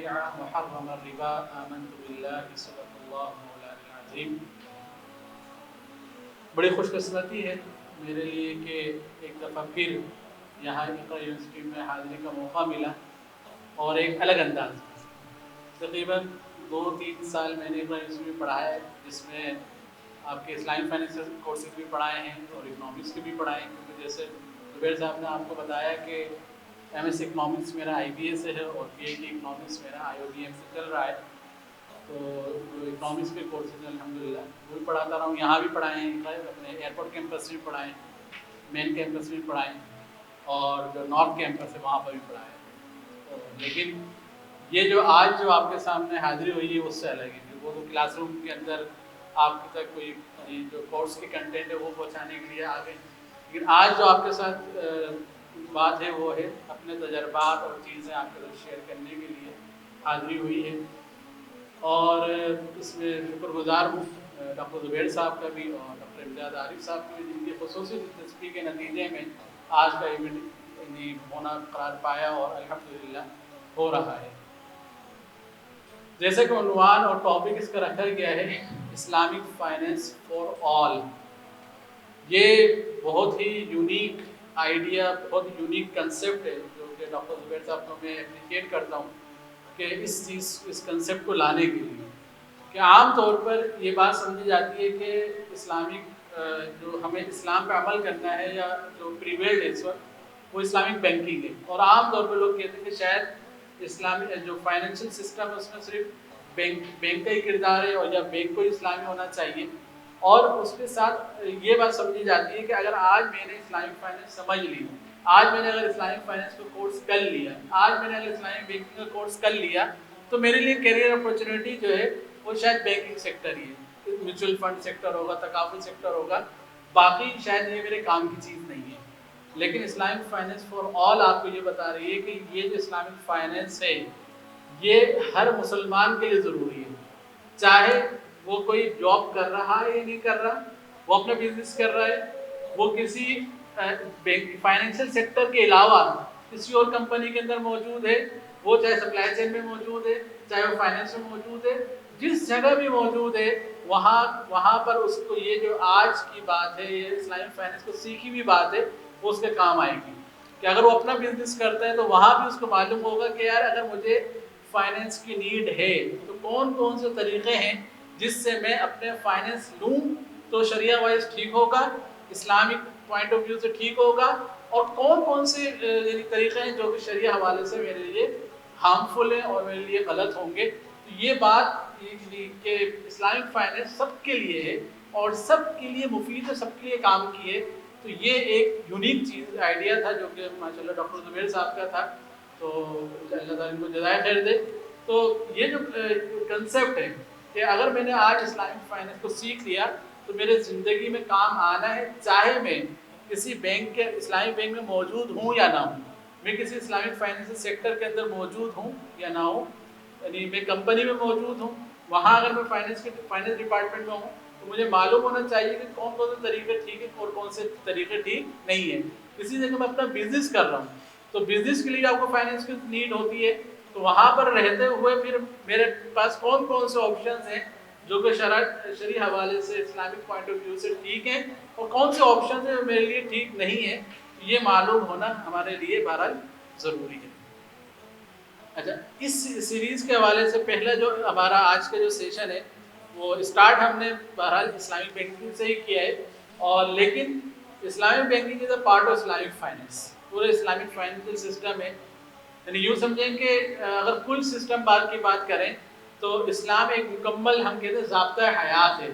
البيع وحرم الربا آمنت بالله صدق الله مولانا العظیم۔ بڑی خوش قسمتی ہے میرے لیے کہ ایک دفعہ پھر یہاں اقرا یونیورسٹی میں حاضری کا موقع ملا اور ایک الگ انداز میں۔ تقریباً 2-3 سال میں نے اقرا یونیورسٹی میں پڑھایا ہے، جس میں آپ کے اسلامک فائنینس کورسز بھی پڑھائے ہیں اور اکنامکس کے بھی پڑھائے ہیں، کیونکہ جیسے زبیر صاحب نے آپ کو بتایا کہ ایم ایس اکنامکس میرا آئی بی اے سے ہے اور پی ایچ ڈی اکنامکس میرا آئی او بی ایم سے چل رہا ہے، تو اکنامکس کے کورسز الحمدللہ وہ بھی پڑھاتا رہا ہوں۔ یہاں بھی پڑھائے ہیں، اپنے ایئرپورٹ کیمپس میں پڑھائے ہیں، مین کیمپس میں پڑھائے ہیں، اور جو نارتھ کیمپس ہے وہاں پر بھی پڑھائے ہیں۔ لیکن یہ جو آج جو آپ کے سامنے حاضری ہوئی ہے اس سے الگ ہے، وہ تو کلاس روم کے اندر آپ کے تک کوئی جو کورس کی کنٹینٹ ہے وہ پہنچانے کے لیے آ گئے، لیکن آج جو آپ کے ساتھ بات ہے وہ ہے اپنے تجربات اور چیزیں آپ کے ساتھ شیئر کرنے کے لیے حاضری ہوئی ہے، اور اس میں شکر گزار ہوں ڈاکٹر زبیر صاحب کا بھی اور ڈاکٹر امجاد عارف صاحب کی بھی، جن کی خصوصی دلچسپی کے نتیجے میں آج کا ایونٹ ہونا قرار پایا اور الحمدللہ ہو رہا ہے۔ جیسے کہ عنوان اور ٹاپک اس کا رکھا گیا ہے اسلامک فائنینس فار آل۔ یہ بہت ہی یونیک آئیڈیا، بہت یونیک کنسیپٹ ہے جو کہ ڈاکٹر زبیر صاحب کو میں اپریشیٹ کرتا ہوں کہ اس کنسیپٹ کو لانے کے لیے، کہ عام طور پر یہ بات سمجھی جاتی ہے کہ اسلامک جو ہمیں اسلام پہ عمل کرنا ہے یا جو پریویلڈ ہے اس وقت وہ اسلامک بینکنگ ہے، اور عام طور پہ لوگ کہتے ہیں کہ شاید اسلامی جو فائنینشیل سسٹم ہے اس میں صرف بینک کا ہی کردار ہے اور یا بینک کو ہی اسلامی ہونا چاہیے، اور اس کے ساتھ یہ بات سمجھی جاتی ہے کہ اگر آج میں نے اسلامک فائنینس سمجھ لی، آج میں نے اگر اسلامک فائنینس کا کورس کر لیا، آج میں نے اگر اسلامک بینکنگ کا کورس کر لیا، تو میرے لیے کیریئر اپرچونیٹی جو ہے وہ شاید بینکنگ سیکٹر ہی ہے، میوچل فنڈ سیکٹر ہوگا، تکافل سیکٹر ہوگا، باقی شاید یہ میرے کام کی چیز نہیں ہے۔ لیکن اسلامک فائنینس فار آل آپ کو یہ بتا رہی ہے کہ یہ جو اسلامک فائنینس ہے یہ ہر مسلمان کے لیے ضروری ہے، چاہے وہ کوئی جاب کر رہا ہے یا نہیں کر رہا، وہ اپنا بزنس کر رہا ہے، وہ کسی فائنینشیل سیکٹر کے علاوہ کسی اور کمپنی کے اندر موجود ہے، وہ چاہے سپلائی چین میں موجود ہے، چاہے وہ فائنینس میں موجود ہے، جس جگہ بھی موجود ہے وہاں پر اس کو یہ جو آج کی بات ہے، یہ اسلامک فائنینس کو سیکھی بھی بات ہے، وہ اس کے کام آئے گی، کہ اگر وہ اپنا بزنس کرتا ہے تو وہاں بھی اس کو معلوم ہوگا کہ یار اگر مجھے فائنینس کی نیڈ ہے تو کون کون سے طریقے ہیں جس سے میں اپنے فائنینس لوں تو شریعہ وائز ٹھیک ہوگا، اسلامک پوائنٹ آف ویو سے ٹھیک ہوگا، اور کون کون سے یعنی طریقے ہیں جو کہ شریعہ حوالے سے میرے لیے ہارمفل ہیں اور میرے لیے غلط ہوں گے۔ تو یہ بات کہ اسلامک فائنینس سب کے لیے ہے اور سب کے لیے مفید ہے، سب کے لیے کام کی ہے، تو یہ ایک یونیک چیز آئیڈیا تھا جو کہ ماشاءاللہ ڈاکٹر زبیر صاحب کا تھا، تو اللہ تعالیٰ ان کو جزائے خیر دے۔ تو یہ جو کنسیپٹ ہے کہ اگر میں نے آج اسلامک فائنینس کو سیکھ لیا تو میرے زندگی میں کام آنا ہے، چاہے میں کسی بینک کے اسلامک بینک میں موجود ہوں یا نہ ہوں، میں کسی اسلامک فائنینشیل سیکٹر کے اندر موجود ہوں یا نہ ہوں، یعنی میں کمپنی میں موجود ہوں، وہاں اگر میں فائنینس ڈپارٹمنٹ میں ہوں تو مجھے معلوم ہونا چاہیے کہ کون کون سے طریقے ٹھیک ہے اور کون سے طریقے ٹھیک نہیں ہیں۔ کسی جگہ میں اپنا بزنس کر رہا ہوں تو بزنس کے لیے آپ کو فائنینس کی نیڈ ہوتی ہے، تو وہاں پر رہتے ہوئے پھر میرے پاس کون کون سے آپشنز ہیں جو کہ شرعی حوالے سے اسلامک پوائنٹ آف ویو سے ٹھیک ہیں، اور کون سے آپشنز ہیں جو میرے لیے ٹھیک نہیں ہیں، یہ معلوم ہونا ہمارے لیے بہرحال ضروری ہے۔ اچھا، اس سیریز کے حوالے سے پہلا جو ہمارا آج کا جو سیشن ہے وہ اسٹارٹ ہم نے بہرحال اسلامک بینکنگ سے ہی کیا ہے، اور لیکن Islamic banking is a part of Islamic finance, پورے اسلامک فائنینشیل سسٹم ہے، یعنی یوں سمجھیں کہ اگر کل سسٹم کی بات کریں تو اسلام ایک مکمل ہم کہتے ہیں ضابطہ حیات ہے،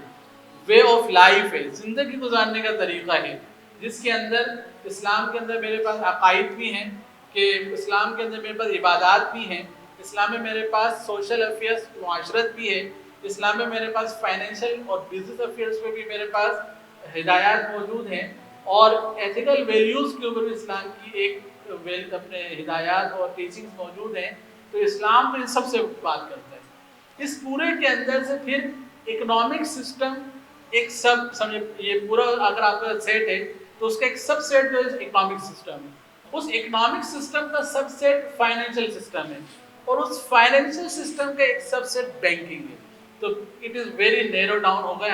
وے آف لائف ہے، زندگی گزارنے کا طریقہ ہے، جس کے اندر اسلام کے اندر میرے پاس عقائد بھی ہیں، کہ اسلام کے اندر میرے پاس عبادات بھی ہیں، اسلام میں میرے پاس سوشل افیئرس معاشرت بھی ہے، اسلام میں میرے پاس فائنینشیل اور بزنس افیئرس پہ بھی میرے پاس ہدایات موجود ہیں، اور ایتھیکل ویلیوز کے اوپر بھی اسلام کی ایک اپنے ہدایات اور ٹیچنگز موجود ہیں، تو اسلام تو ان سب سے بات کرتا ہے۔ اس پورے کے اندر سے پھر اکنامک سسٹم ایک سب سمجھے، یہ پورا اگر آپ کا سیٹ ہے تو اس کا ایک سب سیٹ جو ہے اکنامک سسٹم ہے، اس اکنامک سسٹم کا سب سیٹ فائنینشیل سسٹم ہے، اور اس فائنینشیل سسٹم کا ایک سب سیٹ بینکنگ ہے. تو it is very narrow down ہو گئے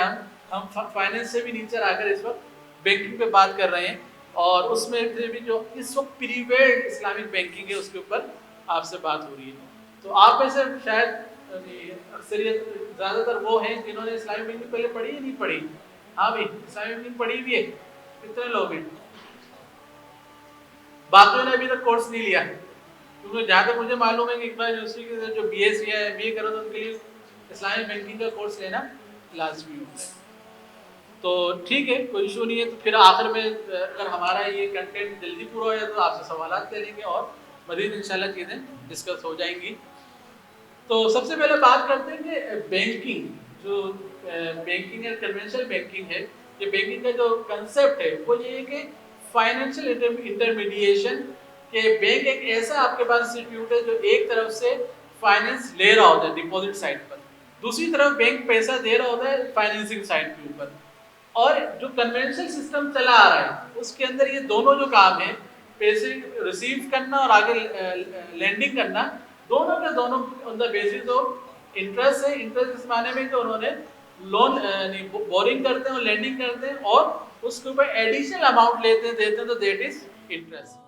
ہم فائنینس سے بھی نیچے آ کر اس وقت بینکنگ پہ بات کر رہے ہیں, اور اس میں بھی جو اس وقت پریویلڈ اسلامک بینکنگ ہے اس کے اوپر آپ سے بات ہو رہی ہے. تو آپ میں سے شاید اکثریت زیادہ تر وہ ہیں جنہوں نے اسلامک بینکنگ پہلے پڑھی یا نہیں پڑھی؟ ہاں بھائی, اسلامک بینکنگ پڑھی ہوئی ہے کتنے لوگ ہیں؟ باقیوں نے ابھی تک کورس نہیں لیا, کیونکہ جہاں تک مجھے معلوم ہے کہ اقبال یونیورسٹی کے جو بی ایس سی یا ایم بی اے کرو تو ان کے لیے اسلامک بینکنگ کا کورس لینا لازمی ہوتا ہے. تو ٹھیک ہے, کوئی ایشو نہیں ہے. تو پھر آخر میں اگر ہمارا یہ کنٹینٹ جلدی پورا ہو جائے تو آپ سے سوالات لے لیں گے اور مزید انشاءاللہ چیزیں ڈسکس ہو جائیں گی. تو سب سے پہلے بات کرتے ہیں کہ بینکنگ, جو بینکنگ ہے کنونشنل بینکنگ ہے, یہ بینکنگ کا جو کنسیپٹ ہے وہ یہ ہے کہ فائنینشیل انٹرمیڈیشن, کہ بینک ایک ایسا آپ کے پاس انسٹیٹیوٹ ہے جو ایک طرف سے فائنینس لے رہا ہوتا ہے ڈپازٹ سائڈ پر, دوسری طرف بینک پیسہ دے رہا ہوتا ہے فائنینسنگ سائڈ کے اوپر. اور جو کنونشنل سسٹم چلا آ رہا ہے اس کے اندر یہ دونوں جو کام ہیں, پیسے ریسیو کرنا اور آگے لینڈنگ کرنا, دونوں کے دونوں آن دا بیسس آف انٹرسٹ ہے. انٹرسٹ اس معنی میں کہ انہوں نے لون بورنگ کرتے ہیں اور لینڈنگ کرتے ہیں اور اس کے اوپر ایڈیشنل اماؤنٹ لیتے ہیں دیتے ہیں, تو دیٹ از انٹرسٹ.